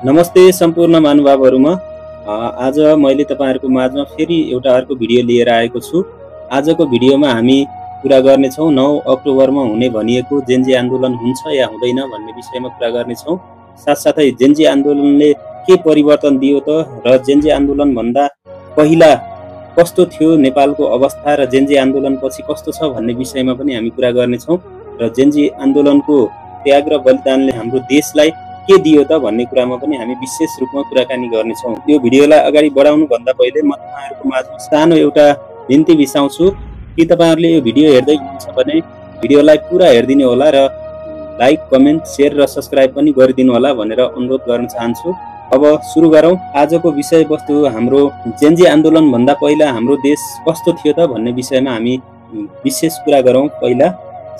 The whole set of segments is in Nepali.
नमस्ते सम्पूर्ण महानुभावहरुमा। आज मैले तपाईहरुको माझमा फेरि एउटा अर्को भिडियो लिएर आएको छु। आजको भिडियोमा हामी कुरा गर्नेछौँ 9 अक्टोबरमा हुने भनिएको जेनजी आन्दोलन हुन्छ या हुँदैन भन्ने विषयमा कुरा गर्नेछौँ। साथसाथै जेनजी आन्दोलनले के परिवर्तन दियो त र जेनजी आन्दोलन भन्दा पहिला कस्तो थियो नेपालको अवस्था र जेनजी आन्दोलनपछि कस्तो छ भन्ने विषयमा पनि हामी कुरा गर्नेछौँ र जेनजी आन्दोलनको त्याग र बलिदानले हाम्रो देशलाई के दियो त भन्ने कुरामा पनि हामी विशेष रूपमा कुराकानी गर्नेछौँ। यो भिडियोलाई अगाडि बढाउनु भन्दा पहिले म तपाईहरुको माझमा सानो एउटा बिन्ती बिसाउँछु कि तपाईहरुले यो भिडियो हेर्दै हुनुहुन्छ भने भिडियोलाई पुरा हेर्दिनु होला र लाइक, कमेन्ट, शेयर र सब्स्क्राइब पनि गरिदिनु होला भनेर अनुरोध गर्न चाहन्छु। अब सुरु गरौँ। आजको विषयवस्तु हाम्रो जेनजी आन्दोलन भन्दा पहिला हाम्रो देश कस्तो थियो त भन्ने विषयमा हामी विशेष कुरा गरौँ। पहिला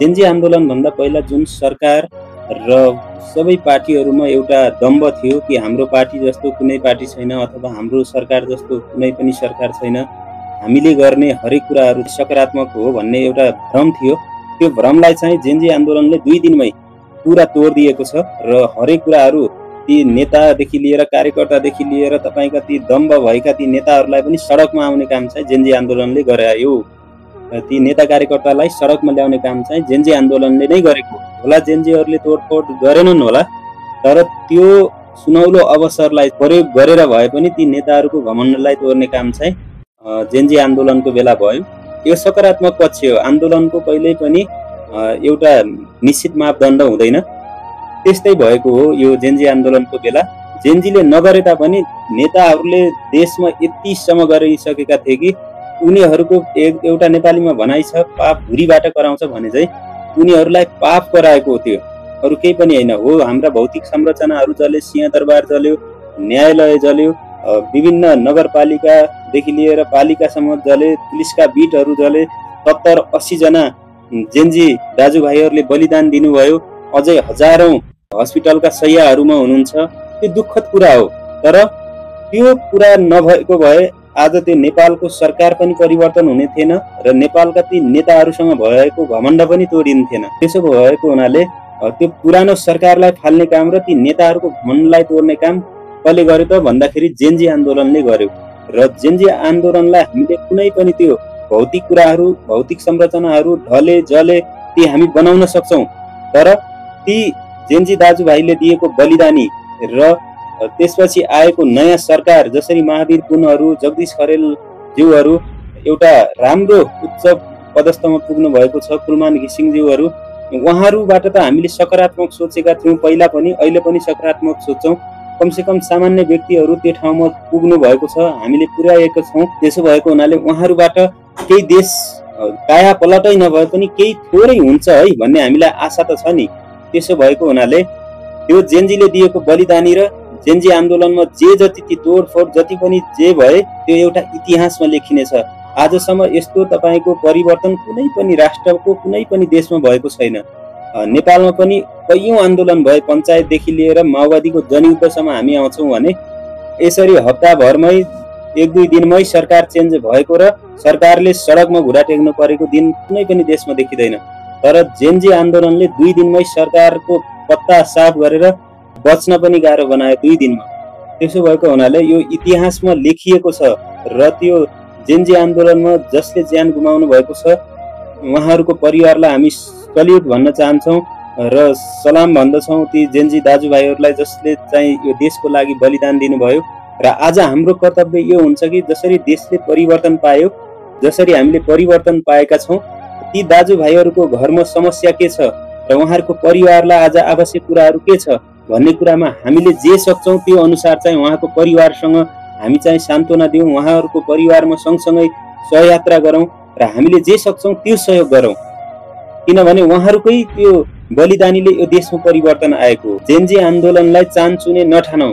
जेनजी आन्दोलन भन्दा पहिला जुन सरकार र सबै पार्टीहरुमा एउटा दम्भ थियो कि हाम्रो पार्टी जस्तो कुनै पार्टी छैन अथवा हाम्रो सरकार जस्तो कुनै पनि सरकार छैन, हामीले गर्ने हरेक कुराहरु सकारात्मक हो भन्ने एउटा भ्रम थियो। त्यो भ्रमलाई चाहिँ जेनजी आन्दोलनले 2 दिनमै पुरा तोड्दिएको छ र हरेक कुराहरु ती नेतादेखि लिएर कार्यकर्तादेखि लिएर तपाईका ती दम्भ भएका ती नेताहरुलाई पनि सडकमा आउने काम चाहिँ जेनजी आन्दोलनले गरायो। ती नेता कार्यकर्तालाई सडकमा ल्याउने काम चाहिँ जेनजी आन्दोलनले नै गरेको होला। जेनजीहरुले तोडफोड गरेनन् होला, तर त्यो सुनौलो अवसरलाई प्रयोग गरेर भए पनि ती नेताहरुको घमण्डलाई तोड्ने काम चाहिँ जेनजी आन्दोलनको बेला भयो। यो सकारात्मक पक्ष हो। आन्दोलनको कहिल्यै पनि एउटा निश्चित मापदण्ड हुँदैन, त्यस्तै भएको हो यो जेनजी आन्दोलनको बेला। जेनजीले नगरे तापनि नेताहरुले देशमा यतिसम्म गरिसकेका थिए कि उनीहरुको एउटा नेपालीमा भनाइ छ, पाप भुरीबाट कराउँछ भने चाहिँ उनीहरुलाई पाप कराएको थियो, अरु केही पनि हैन हो। हाम्रा भौतिक संरचनाहरु जले, सिंहदरबार जल्यो, न्यायालय जल्यो, विभिन्न नगरपालिकादेखि लिएर पालिकासम्म जले, पुलिसका बिटहरु जले, 70-80 जना जेनजी दाजुभाइहरुले बलिदान दिनुभयो। अझै हजारौं हस्पिटलका शैय्याहरुमा हुनुहुन्छ। त्यो दुःखद कुरा हो, तर त्यो कुरा नभएको भए आज त्यो नेपालको सरकार पनि परिवर्तन हुने थिएन र नेपालका ती नेताहरुसँग भएको घमण्ड पनि तोडिन्थेन। त्यसो भएको हुनाले त्यो पुरानो सरकारलाई फाल्ने काम र ती नेताहरुको घमण्डलाई तोड्ने काम कसले गर्यो त भन्दाखेरि जेनजी आन्दोलनले गर्यो। र जेनजी आन्दोलनलाई हामीले कुनै पनि त्यो भौतिक कुराहरु, भौतिक संरचनाहरु ढले जले ती हामी बनाउन सक्छौं, तर ती जेनजी दाजुभाइले दिएको बलिदानी र त्यसपछि आएको नयाँ सरकार, जसरी महावीर पुनहरु, जगदीश खरेल ज्यूहरु एउटा राम्रो उच्च पदस्थमा पुग्नु भएको छ, कुलमान घिसिङ ज्यूहरु, उहाँहरुबाट त हामीले सकारात्मक सोचेका थियौं पहिला पनि, अहिले पनि सकारात्मक सोच्छौं। कमसेकम सामान्य व्यक्तिहरु त्यो ठाउँमा पुग्नु भएको छ, हामीले पुर्याएका छौं। त्यसो भएको हुनाले उहाँहरुबाट केही देश काया पलटै नभए पनि केही थोरै हुन्छ है भन्ने हामीलाई आशा त छ नि। त्यसो भएको हुनाले त्यो जेनजीले दिएको बलिदानी र जेनजी आन्दोलनमा जे जति ती तोडफोड जति पनि जे भए त्यो एउटा इतिहासमा लेखिनेछ। आजसम्म यस्तो तपाईको परिवर्तन कुनै पनि राष्ट्रको कुनै पनि देशमा भएको छैन। नेपालमा पनि कयौं आन्दोलन भए, पञ्चायतदेखि लिएर माओवादीको जनयुद्धसम्म हामी आउँछौं भने यसरी हप्ताभरमै 1-2 दिनमै सरकार चेन्ज भएको र सरकारले सडकमा घुँडा टेक्नु परेको दिन कुनै पनि देशमा देखिदैन। तर जेनजी आन्दोलनले 2 दिनमै सरकारको पत्ता साफ गरेर बच्न पनि गाह्रो बनायो 2 दिनमा। त्यसो भएको हुनाले यो इतिहासमा लेखिएको छ र त्यो जेनजी आन्दोलनमा जसले ज्यान गुमाउनु भएको छ उहाँहरुको परिवारलाई हामी सल्युट भन्न चाहन्छौं र सलाम भन्दछौं ती जेनजी दाजुभाइहरुलाई जसले चाहिँ यो देशको लागि बलिदान दिनुभयो। र आज हाम्रो कर्तव्य यो हुन्छ कि जसरी देशले परिवर्तन पायो, जसरी हामीले परिवर्तन पाएका छौं, ती दाजुभाइहरुको घरमा समस्या के छ र उहाँहरुको परिवारलाई आज आवश्यक कुराहरु के छ भन्ने कुरामा हामीले जे सक्छौं त्यो अनुसार चाहिँ उहाँको परिवारसँग हामी चाहिँ सान्त्वना दिउँ, उहाँहरुको परिवारमा सँगसँगै सहयात्रा गरौँ र हामीले जे सक्छौं त्यो सहयोग गरौँ, किनभने उहाँहरुकै त्यो बलिदानीले यो देशमा परिवर्तन आएको हो। जेनजी आन्दोलनलाई चान्चुने नठानौ,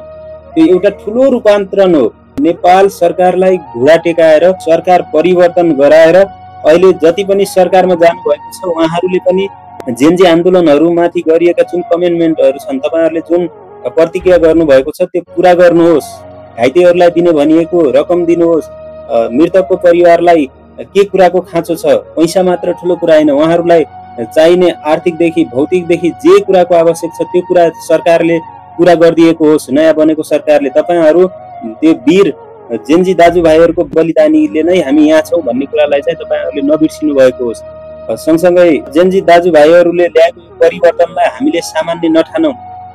त्यो एउटा ठूलो रूपान्तरण हो। नेपाल सरकारलाई घुँडा टेकाएर सरकार परिवर्तन गराएर अहिले जति पनि सरकारमा जानु भएको छ उहाँहरुले पनि जेनजी आन्दोलनहरुमाथि गरिएका जुन कमेन्टमेन्टहरु छन्, तपाईहरुले जुन प्रतिक्रिया गर्नु भएको छ त्यो पूरा गर्नुहोस्। घाइतेहरुलाई दिने भनिएको रकम दिनुहोस्। मृतकको परिवारलाई के कुराको खाँचो छ, पैसा मात्र ठूलो कुरा हैन, उहाँहरुलाई चाहिने आर्थिकदेखि भौतिकदेखि जे कुराको आवश्यक छ त्यो कुरा सरकारले पूरा गरिदिएको होस् नयाँ बनेको सरकारले। तपाईहरु त्यो वीर जेन्जी दाजुभाइहरुको बलिदानीले नै हामी यहाँ छौं भन्ने कुरालाई चाहिँ तपाईहरुले नबिर्सिनु भएको होस्। सँगसँगै जेन्जी दाजुभाइहरुले ल्याएको परिवर्तनलाई हामीले सामान्य नठानौं।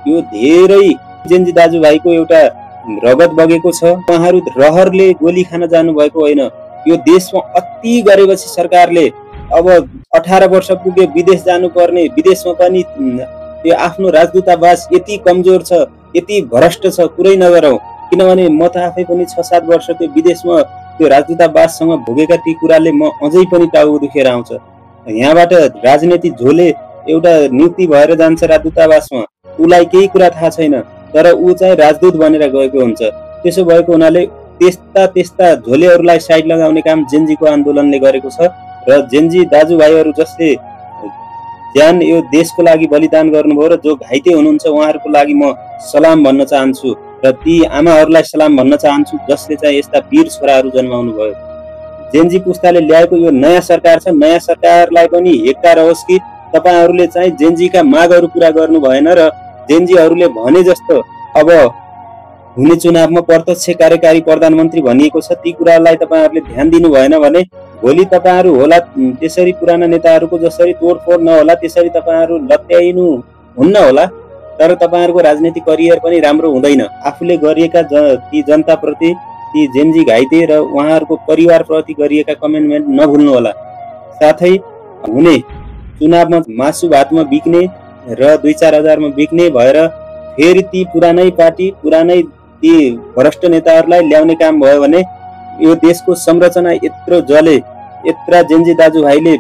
यो धेरै जेन्जी दाजुभाइको एउटा रगत बगेको छ। उहाँहरु रहरले गोली खान जानु भएको होइन। यो देशमा अति गरेपछि सरकारले अब 18 वर्ष पुगे विदेश जानुपर्ने, विदेशमा पनि त्यो आफ्नो राजदूतावास यति कमजोर छ, यति भ्रष्ट छ, कुरै नगरौं। किनभने म त आफै पनि 6-7 वर्ष त्यो विदेशमा त्यो राजदूतावाससँग भोगेका ती कुराले म अझै पनि टाउको दुखेर आउँछ। यहाँबाट राजनीति झोले एउटा नियुक्ति भएर जान्छ राजदूतावासमा, उलाई केही कुरा थाहा छैन, तर ऊ चाहिँ राजदूत बनेर गएको हुन्छ। त्यसो भएको हुनाले त्यस्ता झोलेहरूलाई साइड लगाउने काम जेन्जीको आन्दोलनले गरेको छ। र जेन्जी दाजुभाइहरू जसले ज्यान यो देशको लागि बलिदान गर्नुभयो र जो घाइते हुनुहुन्छ उहाँहरूको लागि म सलाम भन्न चाहन्छु र ती आमाहरूलाई सलाम भन्न चाहन्छु जसले चाहिँ यस्ता वीर छोराहरू जन्माउनु भयो। जेन्जी पुस्ताले ल्याएको यो नयाँ सरकार छ, नयाँ सरकारलाई पनि हेक्का रहोस् कि तपाईहरुले चाहिँ जेन्जीका मागहरू पूरा गर्नु भएन र जेन्जीहरूले भने जस्तो अब हुने चुनावमा प्रत्यक्ष कार्यकारी प्रधानमन्त्री भनिएको छ ती कुरालाई तपाईहरुले ध्यान दिनु भएन भने भोलि तपाईहरु होला त्यसरी पुराना नेताहरूको जसरी तोडफोड नहोला त्यसरी तपाईहरु लत्याइनु हुन्न होला, तर तपाईहरुको राजनीतिक करियर पनि राम्रो हुँदैन। आफूले गरिएका ती जनताप्रति, ती जेन्जी घाइते र उहाँहरूको परिवारप्रति गरिएका कमिटमेन्ट नभुल्नु होला। साथै हुने चुनावमा मासु भातमा बिक्ने र 2-4 हजारमा बिक्ने भएर फेरि ती पुरानै पार्टी, पुरानै ती भ्रष्ट नेताहरूलाई ल्याउने काम भयो भने यो देशको संरचना यत्रो जले, यत्रा जेन्जी दाजुभाइले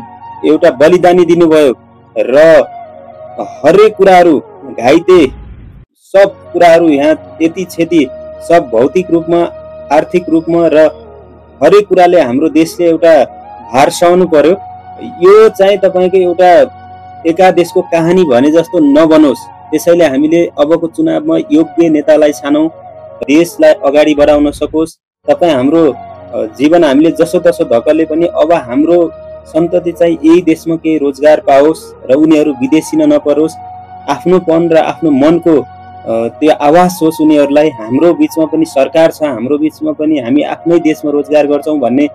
एउटा बलिदानी दिनुभयो र हरेक कुराहरू घाइते सब कुराहरू यहाँ त्यति क्षति सब भौतिक रूपमा, आर्थिक रूपमा र हरेक कुराले हाम्रो देशले एउटा भार सहनु पर्यो। यो चाहिँ तपाईको एउटा एका देशको कहानी भने जस्तो नबनोस्। त्यसैले हामीले अबको चुनावमा योग्य नेतालाई छानौं, देशलाई अगाडि बढाउन सकोस्। तपाई हाम्रो जीवन हामीले जसो तसो धकले पनि अब हाम्रो सन्तति चाहिँ यही देशमा केही रोजगार पाओस् र उनीहरू विदेशिन नपरोस्। आफ्नोपन र आफ्नो मनको त्यो आवाज होस् उनीहरूलाई। हाम्रो बीचमा पनि सरकार छ, हाम्रो बीचमा पनि हामी आफ्नै देशमा रोजगार गर्छौं भन्ने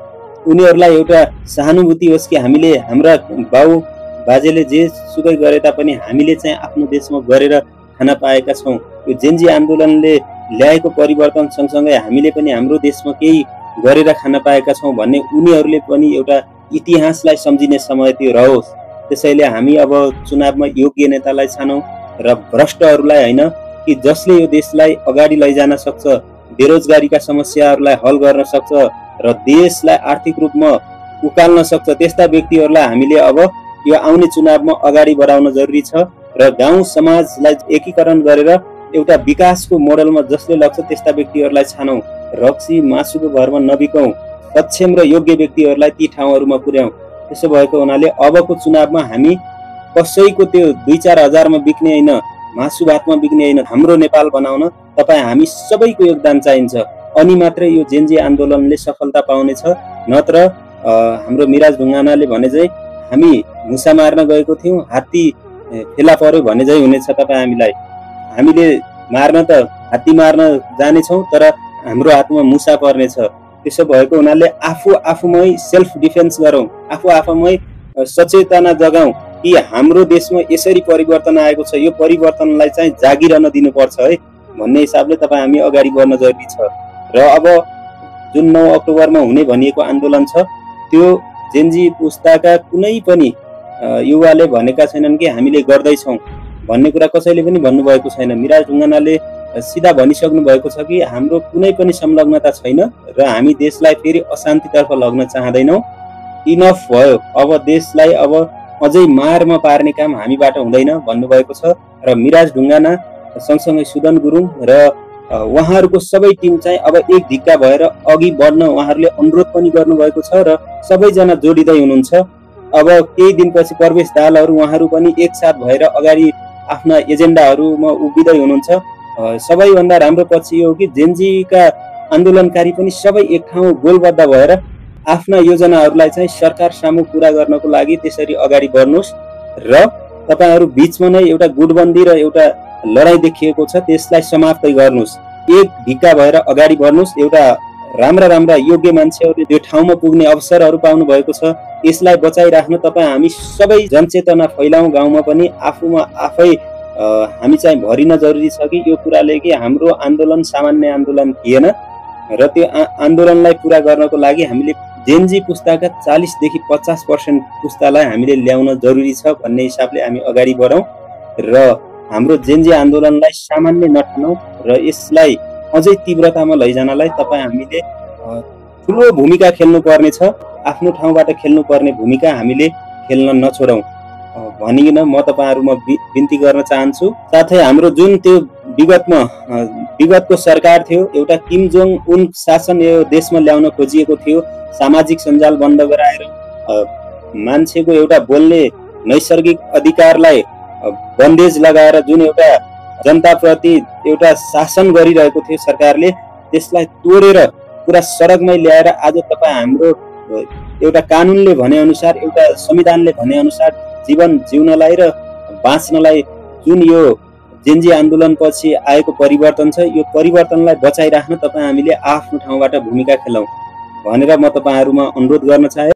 उनीहरूलाई एउटा सहानुभूति होस् कि हामीले हाम्रा बाउ बाजेले जे सुकै गरे तापनि हामीले चाहिँ आफ्नो देशमा गरेर खान पाएका छौं। यो जेन्जी आन्दोलनले ल्याएको परिवर्तन सँगसँगै हामीले पनि हाम्रो देशमा केही गरेर खान पाएका छौं भन्ने उनीहरूले पनि एउटा इतिहासलाई सम्झिने समय त्यो रहोस्। त्यसैले हामी अब चुनावमा योग्य नेतालाई छानौं र भ्रष्टहरूलाई हैन कि जसले यो देशलाई अगाडि लैजान सक्छ, बेरोजगारीका समस्याहरूलाई हल गर्न सक्छ र देशलाई आर्थिक रूपमा उकाल्न सक्छ त्यस्ता व्यक्तिहरूलाई हामीले अब यो आउने चुनावमा अगाडि बढाउन जरुरी छ र गाउँ समाजलाई एकीकरण गरेर एउटा विकासको मोडलमा जसले लग्छ त्यस्ता व्यक्तिहरूलाई छानौं। रक्सी मासुको भरमा नबिकौं, सक्षम र योग्य व्यक्तिहरूलाई ती ठाउँहरूमा पुर्याउँ। त्यसो भएको हुनाले अबको चुनावमा हामी कसैको त्यो 2-4 हजारमा बिक्ने हैन, मासु भातमा बिक्ने हैन, हाम्रो नेपाल बनाउन तपाई हामी सबैको योगदान चाहिन्छ। अनि मात्रै यो जेन्जी आन्दोलनले सफलता पाउनेछ। नत्र हाम्रो मिराज ढुङ्गानाले भने चाहिँ हामी मुसा मार्न गएको थियौं, हात्ती फेला पर्यो भने चाहिँ हुनेछ तपाई हामीलाई। हामीले मार्न त हात्ती मार्न जानेछौं तर हाम्रो हातमा मुसा पर्नेछ। त्यसो भएको हुनाले आफूमै सेल्फ डिफेन्स गरौं, आफूमै सचेतना जगाउँ कि हाम्रो देशमा यसरी परिवर्तन आएको छ, यो परिवर्तनलाई चाहिँ जागिरहन दिनुपर्छ है भन्ने हिसाबले तपाई हामी अगाडि बढ्न जरुरी छ। र अब जुन 9 अक्टोबरमा हुने भनिएको आन्दोलन छ त्यो जेन्जी पुस्ताका कुनै पनि युवाले भनेका छैनन् कि हामीले गर्दैछौं भन्ने कुरा कसैले पनि भन्नुभएको छैन। मिराज ढुङ्गानाले सिधा भनिसक्नु भएको छ कि हाम्रो कुनै पनि संलग्नता छैन र हामी देशलाई फेरि अशान्तितर्फ लग्न चाहदैनौं। इनफ भयो, अब देशलाई अब अझै मारमा पार्ने काम हामीबाट हुँदैन भन्नुभएको छ। र मिराज ढुङ्गाना सँगसँगै सुदन गुरुङ र उहाँहरूको सबै टिम चाहिँ अब एक ढिक्का भएर अघि बढ्न उहाँहरूले अनुरोध पनि गर्नुभएको छ र सबैजना जोडिँदै हुनुहुन्छ। अब केही दिनपछि प्रवेश दाहालहरू उहाँहरू पनि एकसाथ भएर अगाडि आफ्ना एजेन्डाहरूमा उभिँदै हुनुहुन्छ। सबैभन्दा राम्रो पक्ष यो हो कि जेन्जीका आन्दोलनकारी पनि सबै एक ठाउँ गोलबद्ध भएर आफ्ना योजनाहरूलाई चाहिँ सरकार सामु पूरा गर्नको लागि त्यसरी अगाडि बढ्नुहोस् र तपाईहरु बीचमा नै एउटा गुटबन्दी र एउटा लडाईँ देखिएको छ त्यसलाई समाप्त गर्नुस्, एक ढिक्का भएर अगाडि बढ्नुस्। एउटा राम्रा योग्य मान्छेहरूले त्यो ठाउँमा पुग्ने अवसरहरू पाउनु भएको छ। यसलाई बचाइराख्न तपाईँ हामी सबै जनचेतना फैलाउँ। गाउँमा पनि आफूमा आफै हामी चाहिँ भरिन जरुरी छ कि यो कुराले कि हाम्रो आन्दोलन सामान्य आन्दोलन थिएन र त्यो आन्दोलनलाई पुरा गर्नको लागि हामीले जेनजी पुस्ताका 40 देखि 50% पुस्तालाई हामीले ल्याउन जरुरी छ भन्ने हिसाबले हामी अगाडि बढौँ र हाम्रो जेनजी आन्दोलनलाई सामान्य नठानौँ र यसलाई अझै तीव्रतामा लैजानलाई तपाईँ हामीले ठुलो भूमिका खेल्नु पर्ने छ। आफ्नो ठाउँबाट खेल्नु पर्ने भूमिका हामीले खेल्न नछोडौँ भनिकन म तपाईहरुमा बिन्ती गर्न चाहन्छु। साथै हाम्रो जुन त्यो विगतको सरकार थियो, एउटा किम जोङ उन शासन यो देशमा ल्याउन खोजिएको थियो। सामाजिक सञ्जाल बन्द गराएर मान्छेको एउटा बोल्ने नैसर्गिक अधिकारलाई बन्देज लगाएर जुन एउटा जनताप्रति एउटा शासन गरिरहेको थियो सरकारले, त्यसलाई तोडेर पुरा सडकमै ल्याएर आज तपाईँ हाम्रो एउटा कानुनले भने अनुसार, एउटा संविधानले भने अनुसार जीवन जिउनलाई र बाँच्नलाई जुन यो जेनजी आन्दोलनपछि आएको परिवर्तन छ, यो परिवर्तनलाई बचाइराख्न तपाईँ हामीले आफ्नो ठाउँबाट भूमिका खेलौँ भनेर म तपाईहरुमा अनुरोध गर्न चाहे।